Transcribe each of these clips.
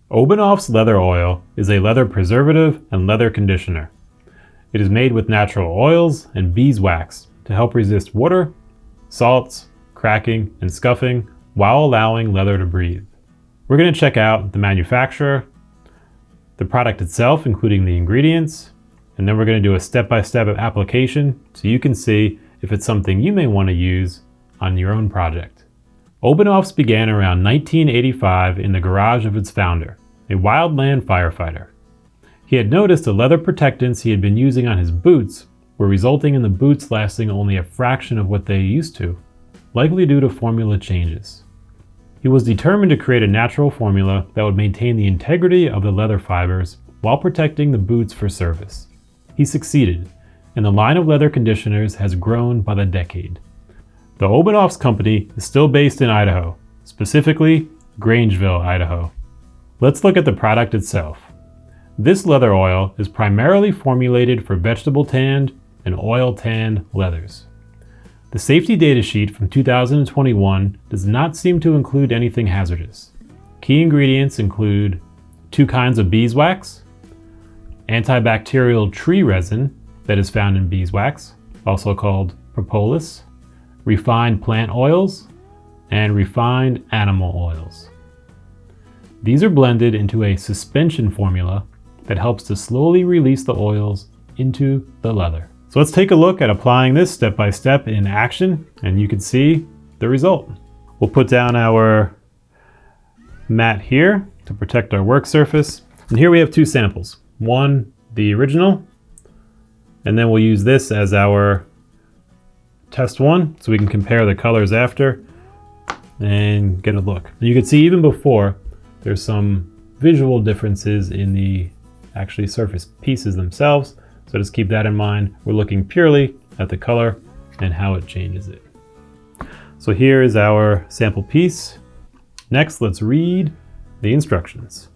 Obenauf's leather oil is a leather preservative and leather conditioner. It is made with natural oils and beeswax to help resist water, salts, cracking, and scuffing while allowing leather to breathe. We're going to check out the manufacturer, the product itself, including the ingredients, and then we're going to do a step-by-step application so you can see if it's something you may want to use on your own project. Obenauf's began around 1985 in the garage of its founder, a wildland firefighter. He had noticed the leather protectants he had been using on his boots were resulting in the boots lasting only a fraction of what they used to, likely due to formula changes. He was determined to create a natural formula that would maintain the integrity of the leather fibers while protecting the boots for service. He succeeded, and the line of leather conditioners has grown by the decade. The Obenauf's company is still based in Idaho, specifically Grangeville, Idaho. Let's look at the product itself. This leather oil is primarily formulated for vegetable tanned and oil tanned leathers. The safety data sheet from 2021 does not seem to include anything hazardous. Key ingredients include 2 kinds of beeswax, antibacterial tree resin that is found in beeswax, also called propolis, refined plant oils, and refined animal oils. These are blended into a suspension formula that helps to slowly release the oils into the leather. So let's take a look at applying this step by step in action, and you can see the result. We'll put down our mat here to protect our work surface. And here we have 2 samples. One, the original, and then we'll use this as our test one so we can compare the colors after and get a look. And you can see even before there's some visual differences in the actually surface pieces themselves. So just keep that in mind. We're looking purely at the color and how it changes it. So here is our sample piece. Next, let's read the instructions.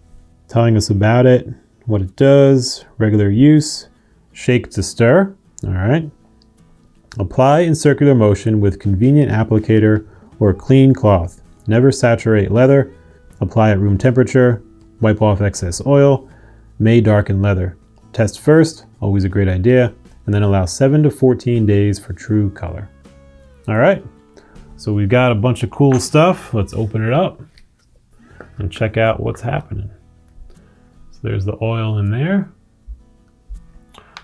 Telling us about it, what it does, regular use, shake to stir. All right. Apply in circular motion with convenient applicator or clean cloth. Never saturate leather. Apply at room temperature. Wipe off excess oil. May darken leather. Test first, always a great idea, and then allow 7 to 14 days for true color. All right, so we've got a bunch of cool stuff. Let's open it up and check out what's happening. So there's the oil in there.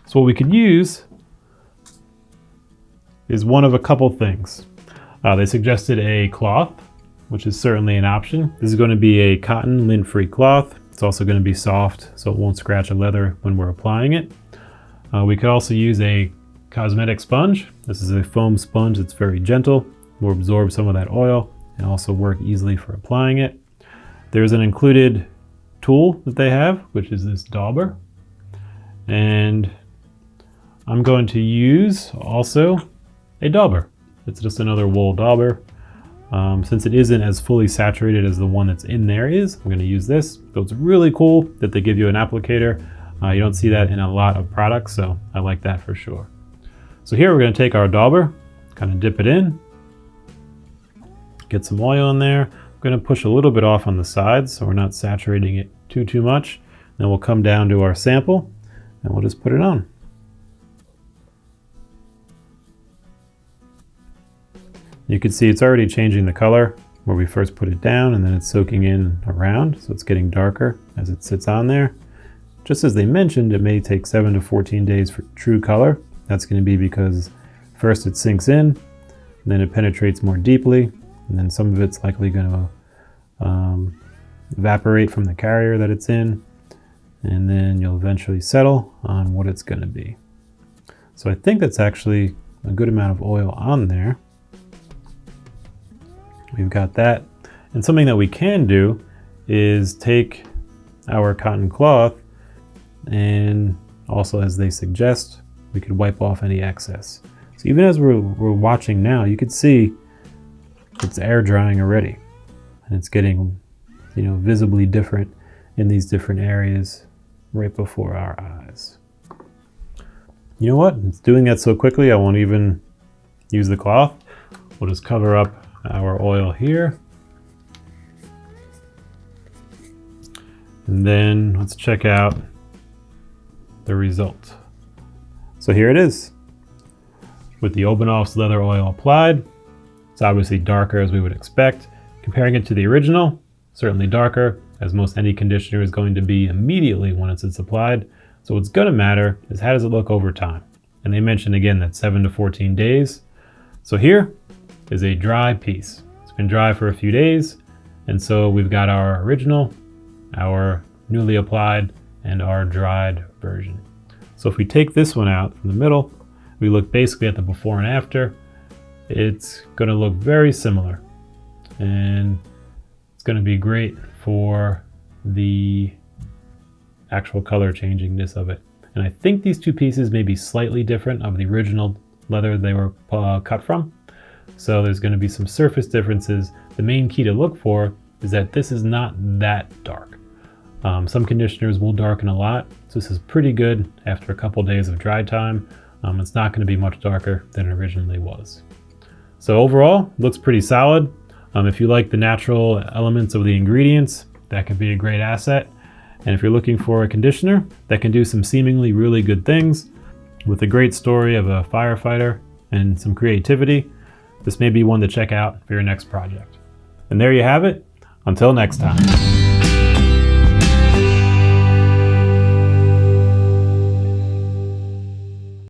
So what we could use is one of a couple things. They suggested a cloth, which is certainly an option. This is going to be a cotton lint-free cloth. It's also going to be soft, so it won't scratch a leather when we're applying it. We could also use a cosmetic sponge. This is a foam sponge that's very gentle, will absorb some of that oil and also work easily for applying it. There's an included tool that they have, which is this dauber. And I'm going to use also a dauber. It's just another wool dauber. Since it isn't as fully saturated as the one that's in there is, I'm going to use this. So it's really cool that they give you an applicator. You don't see that in a lot of products, so I like that for sure. So here we're going to take our dauber, kind of dip it in, get some oil in there. I'm going to push a little bit off on the sides so we're not saturating it too much. Then we'll come down to our sample and we'll just put it on. You can see it's already changing the color where we first put it down, and then it's soaking in around, so it's getting darker as it sits on there. Just as they mentioned, it may take 7 to 14 days for true color. That's going to be because first it sinks in, and then it penetrates more deeply, and then some of it's likely going to evaporate from the carrier that it's in, and then you'll eventually settle on what it's going to be. So I think that's actually a good amount of oil on there. We've got that. And something that we can do is take our cotton cloth and also, as they suggest, we could wipe off any excess. So even as we're watching now, you can see it's air drying already. And it's getting, visibly different in these different areas right before our eyes. You know what? It's doing that so quickly, I won't even use the cloth. We'll just cover up our oil here. And then let's check out the result. So here it is. With the Obenauf's leather oil applied, it's obviously darker as we would expect. Comparing it to the original, certainly darker, as most any conditioner is going to be immediately once it's applied. So what's going to matter is how does it look over time? And they mentioned again that 7 to 14 days. So here is a dry piece. It's been dry for a few days. And so we've got our original, our newly applied, and our dried version. So if we take this one out from the middle, we look basically at the before and after, it's going to look very similar. And it's going to be great for the actual color changingness of it. And I think these two pieces may be slightly different of the original leather they were cut from. So there's going to be some surface differences. The main key to look for is that this is not that dark. Some conditioners will darken a lot. So this is pretty good after a couple days of dry time. It's not going to be much darker than it originally was. So overall, it looks pretty solid. If you like the natural elements of the ingredients, that can be a great asset. And if you're looking for a conditioner that can do some seemingly really good things with a great story of a firefighter and some creativity, this may be one to check out for your next project. And there you have it. Until next time.